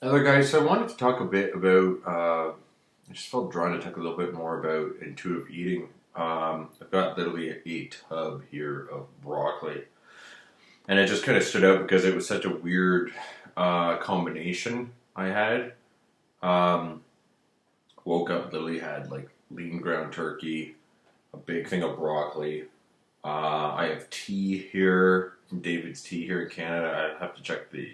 Other guys, so I wanted to talk a bit about. I just felt drawn to talk a little bit more about intuitive eating. I've got literally a tub here of broccoli, and it just kind of stood out because it was such a weird combination I had. Um, Woke up, literally had like lean ground turkey, a big thing of broccoli. I have tea here from David's Tea here in Canada. I have to check the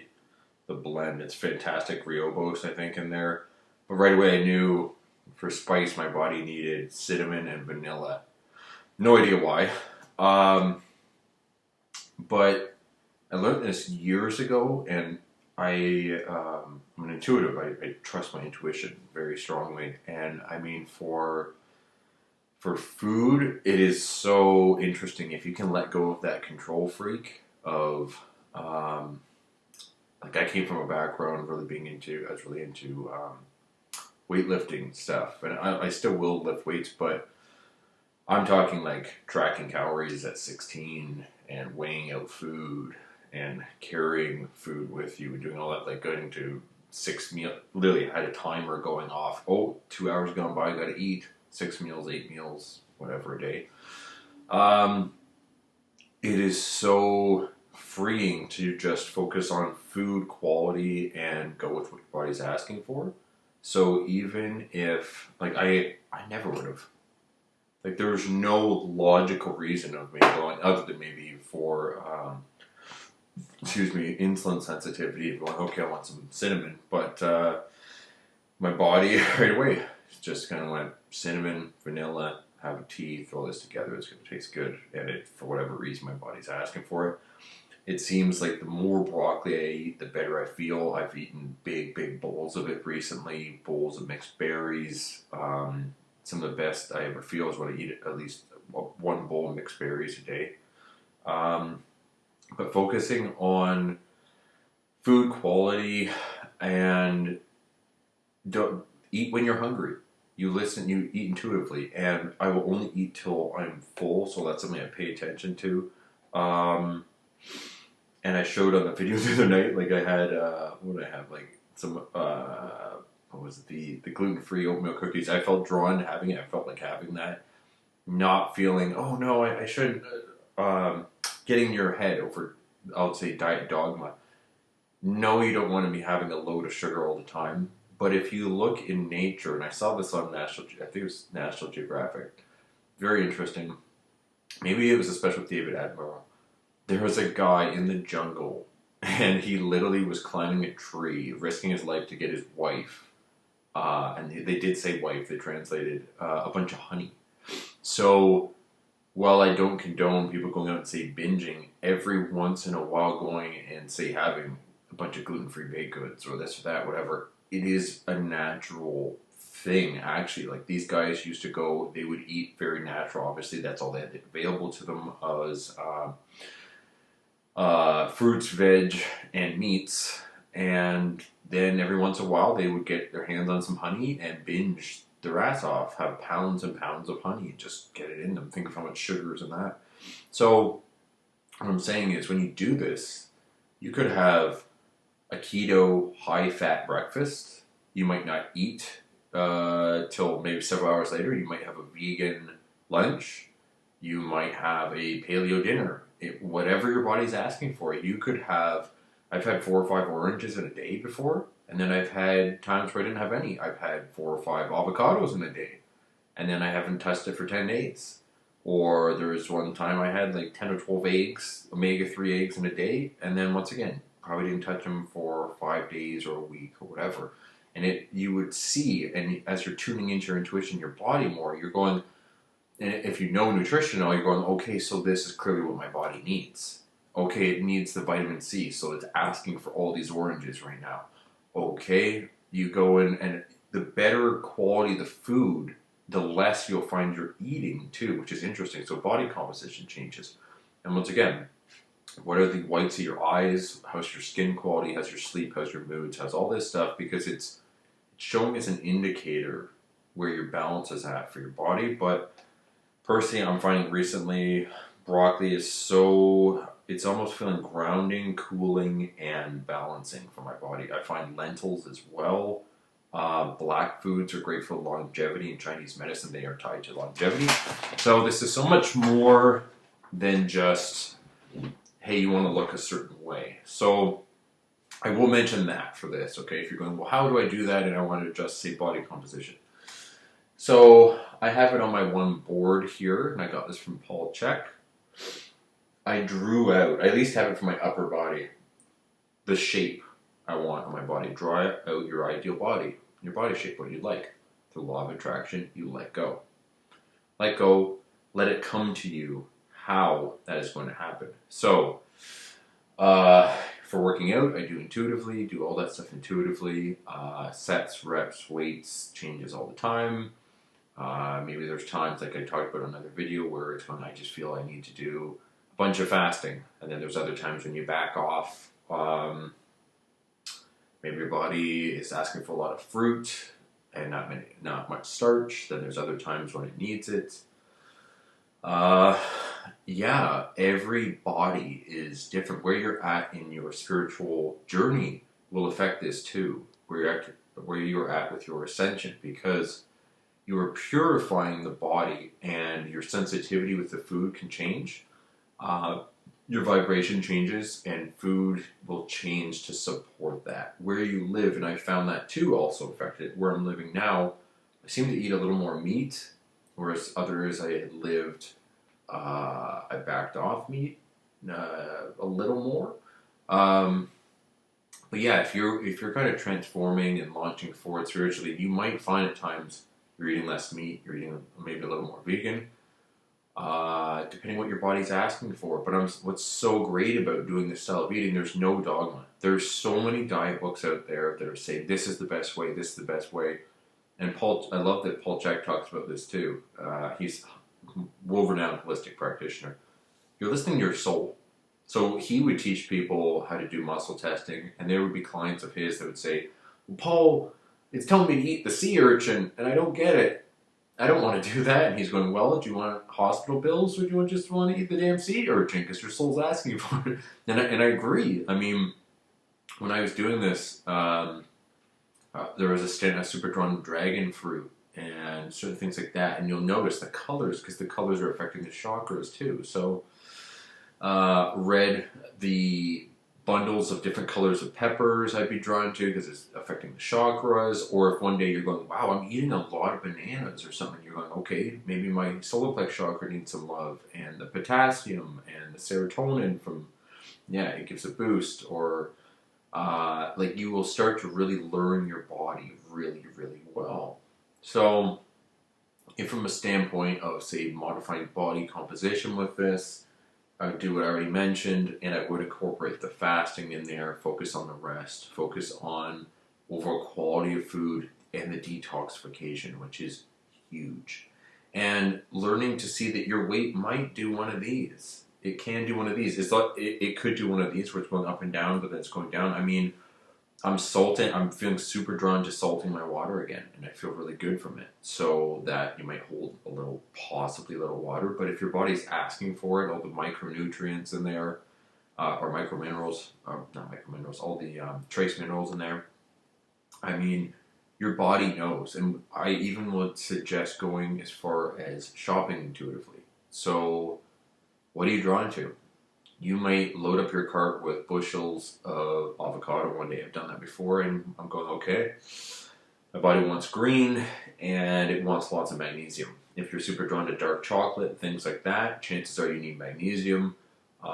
blend. It's fantastic Riobos, I think, in there. But right away I knew for spice my body needed cinnamon and vanilla. No idea why. Um, but I learned this years ago, and I'm an intuitive. I trust my intuition very strongly, and I mean for food, it is so interesting if you can let go of that control freak of like I came from a background really being into I was really into weightlifting stuff, and I still will lift weights, but I'm talking like tracking calories at 16 and weighing out food and carrying food with you and doing all that, like going to 6 meal. Literally had a timer going off. Oh, 2 hours gone by, I got to eat 6 meals, 8 meals, whatever a day. Um, it is so freeing to just focus on food quality and go with what your body's asking for. So even if like I never would have like there's no logical reason of me going other than maybe for excuse me insulin sensitivity going okay I want some cinnamon, but my body right away just kind of went cinnamon, vanilla, have a tea, throw this together, it's going to taste good, and it for whatever reason my body's asking for it. It seems like the more broccoli I eat, the better I feel. I've eaten big bowls of it recently, bowls of mixed berries. Some of the best I ever feel is when I eat at least one bowl of mixed berries a day. Um, but focusing on food quality and don't eat when you're hungry. You listen, you eat intuitively, and I will only eat till I'm full. So that's something I pay attention to. Um, and I showed on the video the other night, like I had, what did I have? Like some, what was it? The gluten free oatmeal cookies. I felt drawn to having it. I felt like having that. Not feeling, oh no, I shouldn't. Getting in your head over, I would say, diet dogma. No, you don't want to be having a load of sugar all the time. But if you look in nature, and I saw this on I think it was National Geographic, very interesting. Maybe it was a special with David Attenborough. There was a guy in the jungle, and he literally was climbing a tree, risking his life to get his wife. And they did say wife, they translated a bunch of honey. So while I don't condone people going out and say binging, every once in a while going and say having a bunch of gluten-free baked goods or this or that, whatever, it is a natural thing actually. Like these guys used to go, they would eat very natural. Obviously, that's all they had available to them was fruits, veg, and meats. And then every once in a while, they would get their hands on some honey and binge their ass off. Have pounds and pounds of honey, just get it in them. Think of how much sugar is in that. So what I'm saying is, when you do this, you could have a keto, high-fat breakfast. You might not eat till maybe several hours later. You might have a vegan lunch. You might have a paleo dinner. Whatever your body's asking for, you could have. I've had 4 or 5 oranges in a day before, and then I've had times where I didn't have any. I've had 4 or 5 avocados in a day, and then I haven't touched it for 10 days. Or there was one time I had like 10 or 12 eggs, omega-3 eggs in a day, and then once again, probably didn't touch them for 5 days or a week or whatever. And you would see, and as you're tuning into your intuition, your body more, you're going, and if you know nutritional, you're going, okay, so this is clearly what my body needs. Okay, it needs the vitamin C, so it's asking for all these oranges right now. Okay, you go in, and the better quality the food, the less you'll find you're eating too, which is interesting. So body composition changes. And once again, what are the whites of your eyes? How's your skin quality? How's your sleep? How's your moods? How's all this stuff? Because it's showing as an indicator where your balance is at for your body. But personally, I'm finding recently broccoli is so it's almost feeling grounding, cooling, and balancing for my body. I find lentils as well. Black foods are great for longevity. In Chinese medicine, they are tied to longevity. So this is so much more than just, hey, you want to look a certain way. So I will mention that for this, okay? If you're going, well, how do I do that? And I want to adjust, say, body composition. So I have it on my one board here, and I got this from Paul Chek. I drew out, I at least have it for my upper body, the shape I want on my body. Draw out your ideal body, your body shape, what you'd like. Through law of attraction, you let go. Let go, let it come to you how that is going to happen. So, for working out, I do intuitively, do all that stuff intuitively. Sets, reps, weights, changes all the time. Maybe there's times, like I talked about in another video, where it's when I just feel I need to do a bunch of fasting. And then there's other times when you back off. Maybe your body is asking for a lot of fruit and not much starch. Then there's other times when it needs it. Yeah, every body is different. Where you're at in your spiritual journey will affect this too. Where you're at with your ascension, because you are purifying the body, and your sensitivity with the food can change. Your vibration changes, and food will change to support that. Where you live, and I found that too also affected. Where I'm living now, I seem to eat a little more meat, whereas others I had lived, I backed off meat a little more. But yeah, if you're kind of transforming and launching forward spiritually, you might find at times you're eating less meat, you're eating maybe a little more vegan, depending what your body's asking for. But what's so great about doing this style of eating, there's no dogma. There's so many diet books out there that are saying this is the best way, this is the best way. And I love that Paul Chek talks about this too. He's a world-renowned holistic practitioner. You're listening to your soul. So he would teach people how to do muscle testing, and there would be clients of his that would say, well, Paul, it's telling me to eat the sea urchin, and I don't get it. I don't want to do that. And he's going, well, do you want hospital bills, or do you just want to eat the damn sea urchin because your soul's asking for it? And I agree. I mean, when I was doing this, there was a stint I super drawn dragon fruit and certain things like that, and you'll notice the colors, because the colors are affecting the chakras too. So read the bundles of different colors of peppers I'd be drawn to because it's affecting the chakras. Or if one day you're going, wow, I'm eating a lot of bananas or something, you're going, okay, maybe my solar plex chakra needs some love, and the potassium and the serotonin from, yeah, it gives a boost. Or like you will start to really learn your body really, really well. So if from a standpoint of, say, modifying body composition with this, I would do what I already mentioned, and I would incorporate the fasting in there, focus on the rest, focus on overall quality of food, and the detoxification, which is huge. And learning to see that your weight might do one of these. It can do one of these. It could do one of these where it's going up and down, but then it's going down. I mean, I'm feeling super drawn to salting my water again, and I feel really good from it. So that you might hold possibly a little water, but if your body's asking for it, all the micronutrients in there, or microminerals, not microminerals, all the trace minerals in there, I mean, your body knows. And I even would suggest going as far as shopping intuitively. So what are you drawn to? You might load up your cart with bushels of avocado one day. I've done that before, and I'm going, okay, my body wants green, and it wants lots of magnesium. If you're super drawn to dark chocolate, things like that, chances are you need magnesium. A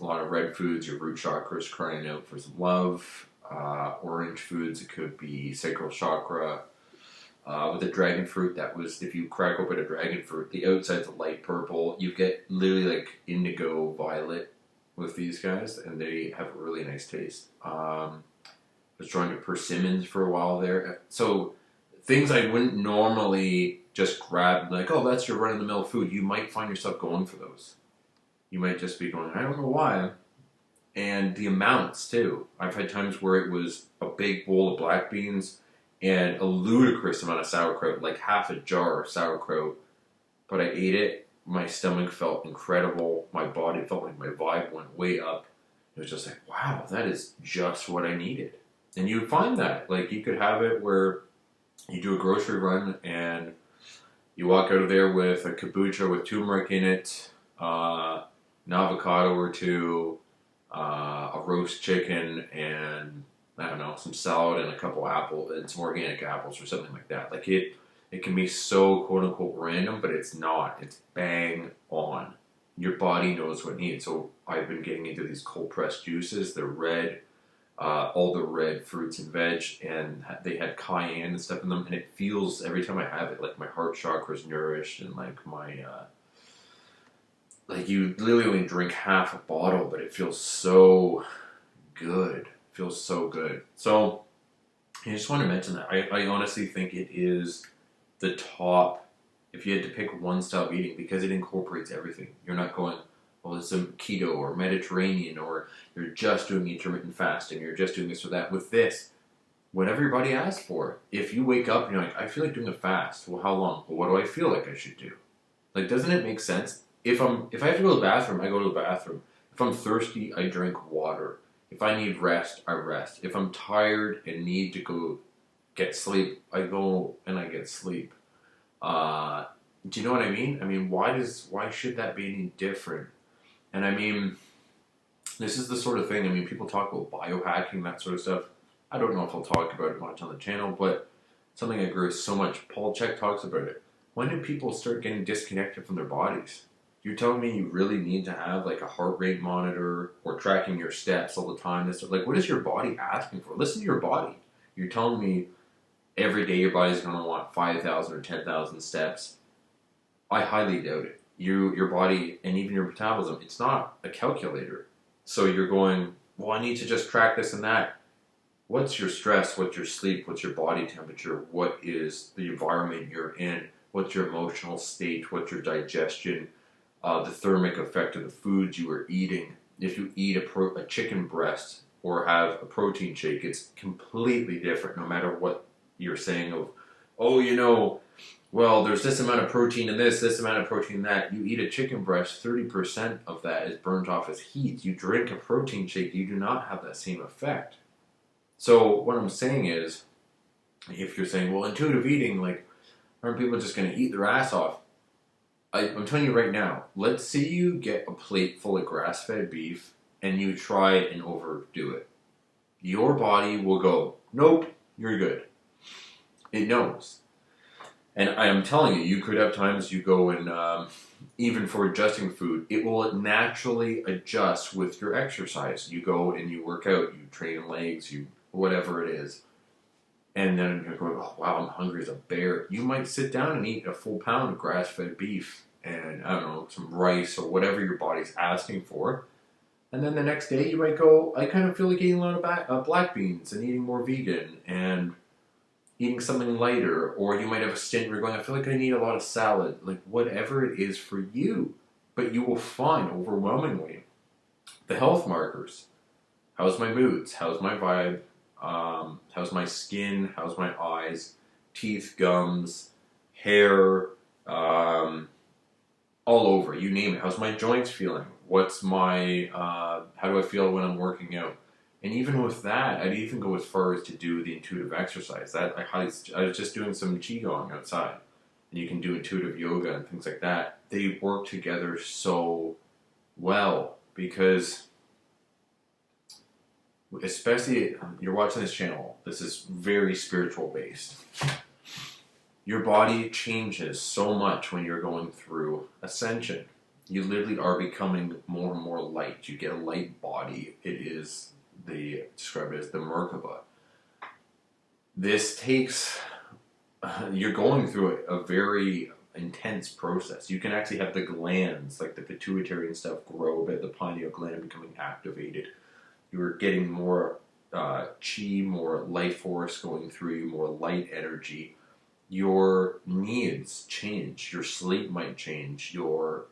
lot of red foods, your root chakra is crying out for some love. Orange foods, it could be sacral chakra. With the dragon fruit, that was, if you crack open a dragon fruit, the outside's a light purple. You get literally like indigo violet with these guys, and they have a really nice taste. I was trying to persimmons for a while there. So things I wouldn't normally just grab, like, oh, that's your run-of-the-mill food. You might find yourself going for those. You might just be going, I don't know why. And the amounts, too. I've had times where it was a big bowl of black beans and a ludicrous amount of sauerkraut, like half a jar of sauerkraut, but I ate it My stomach felt incredible. My body felt like my vibe went way up. It was just like, wow, that is just what I needed. And you find that, like, you could have it where you do a grocery run and you walk out of there with a kombucha with turmeric in it, an avocado or two, a roast chicken, and I don't know, some salad and a couple apples and some organic apples or something like that. Like it can be so quote unquote random, but it's not. It's bang on. Your body knows what it needs. So I've been getting into these cold pressed juices. They're red, all the red fruits and veg, and they had cayenne and stuff in them. And it feels every time I have it, like my heart chakra is nourished, and like my like you literally only drink half a bottle, but it feels so good. It feels so good. So I just want to mention that. I honestly think it is the top, if you had to pick one style of eating, because it incorporates everything. You're not going, well, it's some keto or Mediterranean, or you're just doing intermittent fasting, you're just doing this or that. With this, whatever your body asks for. If you wake up and you're like, I feel like doing a fast. Well, how long? Well, what do I feel like I should do? Like, doesn't it make sense? If I have to go to the bathroom, I go to the bathroom. If I'm thirsty, I drink water. If I need rest, I rest. If I'm tired and need to go get sleep, I go and I get sleep. Do you know what I mean? I mean, why should that be any different? And I mean, this is the sort of thing, I mean, people talk about biohacking, that sort of stuff. I don't know if I'll talk about it much on the channel, but something I agree with so much. Paul Chek talks about it. When do people start getting disconnected from their bodies? You're telling me you really need to have like a heart rate monitor or tracking your steps all the time? Like, what is your body asking for? Listen to your body. You're telling me every day your body's going to want 5,000 or 10,000 steps. I highly doubt it. Your body and even your metabolism, it's not a calculator. So you're going, well, I need to just track this and that. What's your stress? What's your sleep? What's your body temperature? What is the environment you're in? What's your emotional state? What's your digestion? The thermic effect of the foods you are eating. If you eat a chicken breast or have a protein shake, it's completely different no matter what you're saying of, oh, you know, well, there's this amount of protein in this amount of protein in that. You eat a chicken breast, 30% of that is burnt off as heat. You drink a protein shake, you do not have that same effect. So what I'm saying is, if you're saying, well, intuitive eating, like, aren't people just going to eat their ass off? I'm telling you right now, let's say you get a plate full of grass-fed beef and you try and overdo it. Your body will go, nope, you're good. It knows. And I am telling you, you could have times you go and, even for adjusting food, it will naturally adjust with your exercise. You go and you work out, you train legs, you whatever it is. And then you're going, oh wow, I'm hungry as a bear. You might sit down and eat a full pound of grass-fed beef and, I don't know, some rice or whatever your body's asking for. And then the next day you might go, I kind of feel like eating a lot of black beans and eating more vegan and eating something lighter. Or you might have a stint where you're going, I feel like I need a lot of salad. Like, whatever it is for you. But you will find, overwhelmingly, the health markers. How's my moods? How's my vibe? How's my skin? How's my eyes? Teeth, gums, hair, all over. You name it. How's my joints feeling? What's my, how do I feel when I'm working out? And even with that, I'd even go as far as to do the intuitive exercise. I was just doing some qigong outside. And you can do intuitive yoga and things like that. They work together so well because, especially, you're watching this channel, this is very spiritual based. Your body changes so much when you're going through ascension. You literally are becoming more and more light. You get a light body. It is, they describe it as the Merkaba. This takes, you're going through a very intense process. You can actually have the glands, like the pituitary and stuff, grow a bit, the pineal gland becoming activated. You're getting more chi, more life force going through you, more light energy. Your needs change. Your sleep might change. Your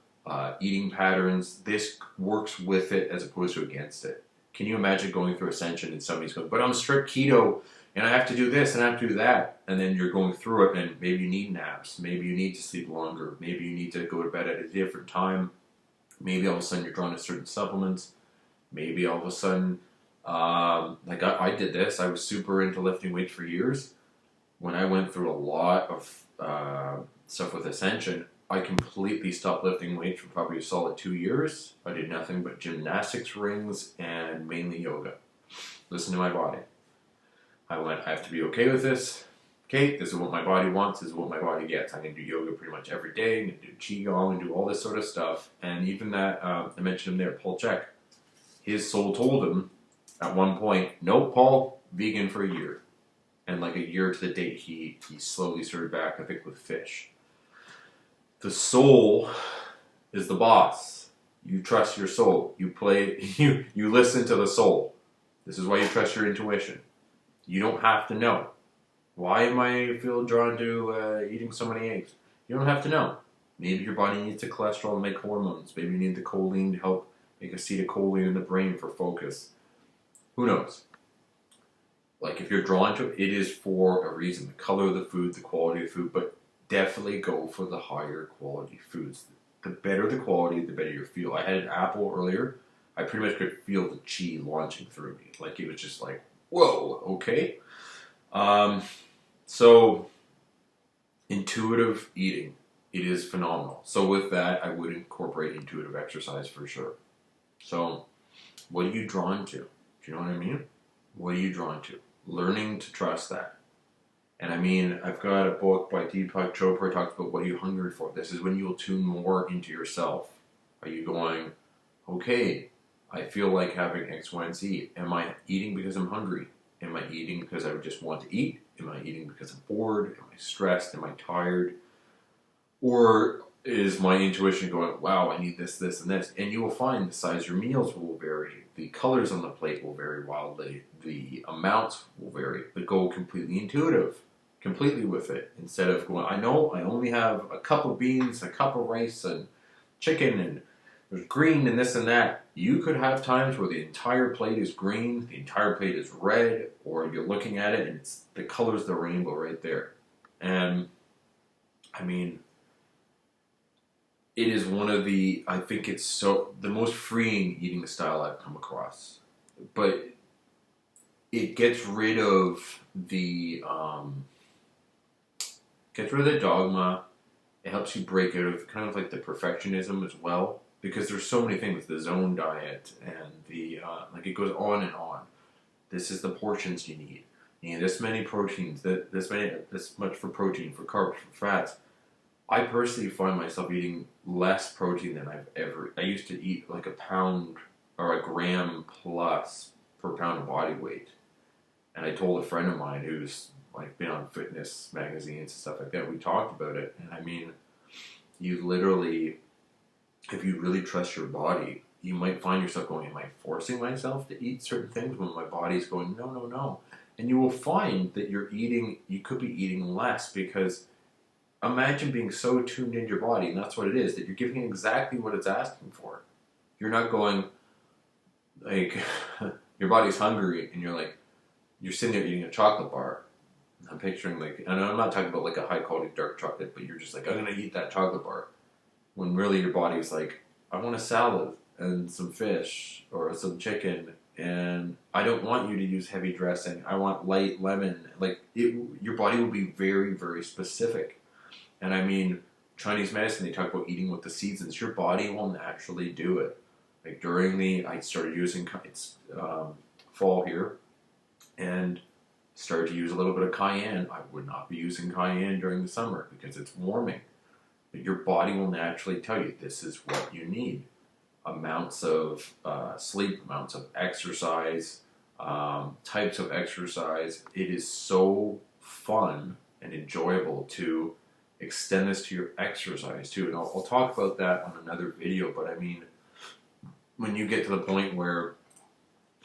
eating patterns. This works with it as opposed to against it. Can you imagine going through ascension and somebody's going, but I'm strict keto, and I have to do this and I have to do that. And then you're going through it, and maybe you need naps. Maybe you need to sleep longer. Maybe you need to go to bed at a different time. Maybe all of a sudden you're drawn to certain supplements. Maybe all of a sudden, like I did this. I was super into lifting weights for years. When I went through a lot of stuff with Ascension, I completely stopped lifting weights for probably a solid 2 years. I did nothing but gymnastics rings and mainly yoga. Listen to my body. I went, I have to be okay with this. Okay, this is what my body wants. This is what my body gets. I'm going to do yoga pretty much every day. I'm going to do qigong and do all this sort of stuff. And even that, I mentioned him there, Paul Chek. His soul told him at one point, no, Paul, vegan for a year. And like a year to the date, he slowly started back, I think, with fish. The soul is the boss. You trust your soul. You listen to the soul. This is why you trust your intuition. You don't have to know. Why am I feel drawn to eating so many eggs? You don't have to know. Maybe your body needs the cholesterol to make hormones. Maybe you need the choline to help make acetylcholine in the brain for focus. Who knows? Like if you're drawn to it, it is for a reason. The color of the food, the quality of the food, but definitely go for the higher quality foods. The better the quality, the better you feel. I had an apple earlier. I pretty much could feel the chi launching through me. Like it was just like, whoa, okay. So intuitive eating, it is phenomenal. So with that, I would incorporate intuitive exercise for sure. So what are you drawn to? Do you know what I mean? What are you drawn to? Learning to trust that. And I mean, I've got a book by Deepak Chopra talks about what are you hungry for? This is when you'll tune more into yourself. Are you going, okay, I feel like having X, Y, and Z. Am I eating because I'm hungry? Am I eating because I just want to eat? Am I eating because I'm bored? Am I stressed? Am I tired? Or is my intuition going, wow, I need this, this, and this? And you will find the size of your meals will vary. The colors on the plate will vary wildly. The amounts will vary. But go completely intuitive. Completely with it. Instead of going, I know I only have a cup of beans, a cup of rice, and chicken, and there's green and this and that. You could have times where the entire plate is green, the entire plate is red, or you're looking at it and it's the colors of the rainbow right there. And I mean, it is one of the, I think it's so, the most freeing eating style I've come across. But it gets rid of the dogma. It helps you break out of kind of like the perfectionism as well. Because there's so many things, the zone diet and the, like it goes on and on. This is the portions you need. You need this many proteins, this much for protein, for carbs, for fats. I personally find myself eating less protein than I used to eat like a pound or a gram plus per pound of body weight. And I told a friend of mine who's like been on fitness magazines and stuff like that, we talked about it. And I mean, you literally, if you really trust your body, you might find yourself going, am I forcing myself to eat certain things when my body's going, no, no, no. And you will find that you could be eating less because imagine being so tuned into your body, and that's what it is, that you're giving it exactly what it's asking for. You're not going, like, your body's hungry, and you're sitting there eating a chocolate bar. I'm picturing, like, and I'm not talking about, like, a high-quality dark chocolate, but you're just like, I'm going to eat that chocolate bar. When really your body's like, I want a salad and some fish or some chicken, and I don't want you to use heavy dressing. I want light lemon. Like, your body will be very, very specific. And I mean, Chinese medicine, they talk about eating with the seasons. Your body will naturally do it. Like I started using, it's fall here, and started to use a little bit of cayenne. I would not be using cayenne during the summer because it's warming. But your body will naturally tell you this is what you need. Amounts of sleep, amounts of exercise, types of exercise. It is so fun and enjoyable to extend this to your exercise too. And I'll talk about that on another video, but I mean, when you get to the point where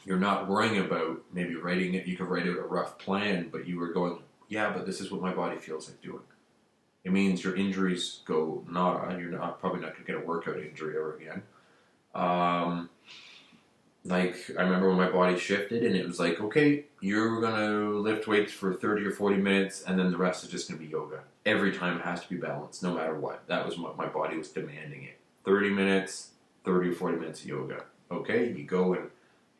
you're not worrying about maybe writing it, you could write out a rough plan, but you were going, yeah, but this is what my body feels like doing. It means your injuries go nada. You're probably not going to get a workout injury ever again. like, I remember when my body shifted and it was like, okay, you're gonna lift weights for 30 or 40 minutes and then the rest is just gonna be yoga. Every time it has to be balanced, no matter what. That was what my body was demanding it. 30 minutes, 30 or 40 minutes of yoga. Okay, you go and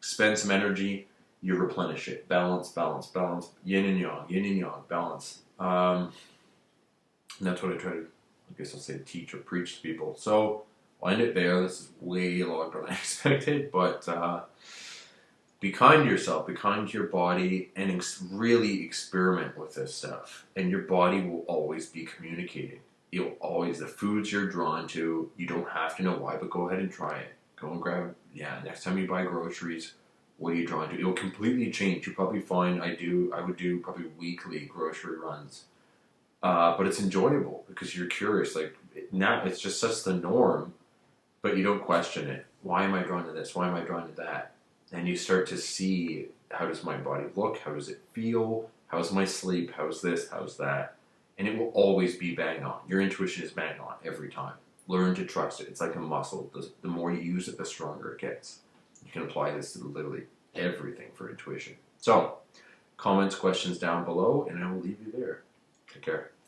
spend some energy, you replenish it. Balance, balance, balance. Yin and yang, balance. And that's what I try to, I guess I'll say, teach or preach to people. So I'll end it there. This is way longer than I expected, but be kind to yourself, be kind to your body, and really experiment with this stuff. And your body will always be communicating. You'll always, the foods you're drawn to, you don't have to know why, but go ahead and try it. Go and grab, next time you buy groceries, what are you drawn to? It'll completely change. You'll probably find I would do probably weekly grocery runs. But it's enjoyable because you're curious. Like, now it's just such the norm, but you don't question it. Why am I drawn to this? Why am I drawn to that? And you start to see, how does my body look? How does it feel? How's my sleep? How's this? How's that? And it will always be bang on. Your intuition is bang on every time. Learn to trust it. It's like a muscle. The more you use it, the stronger it gets. You can apply this to literally everything for intuition. So, comments, questions down below, and I will leave you there. Take care.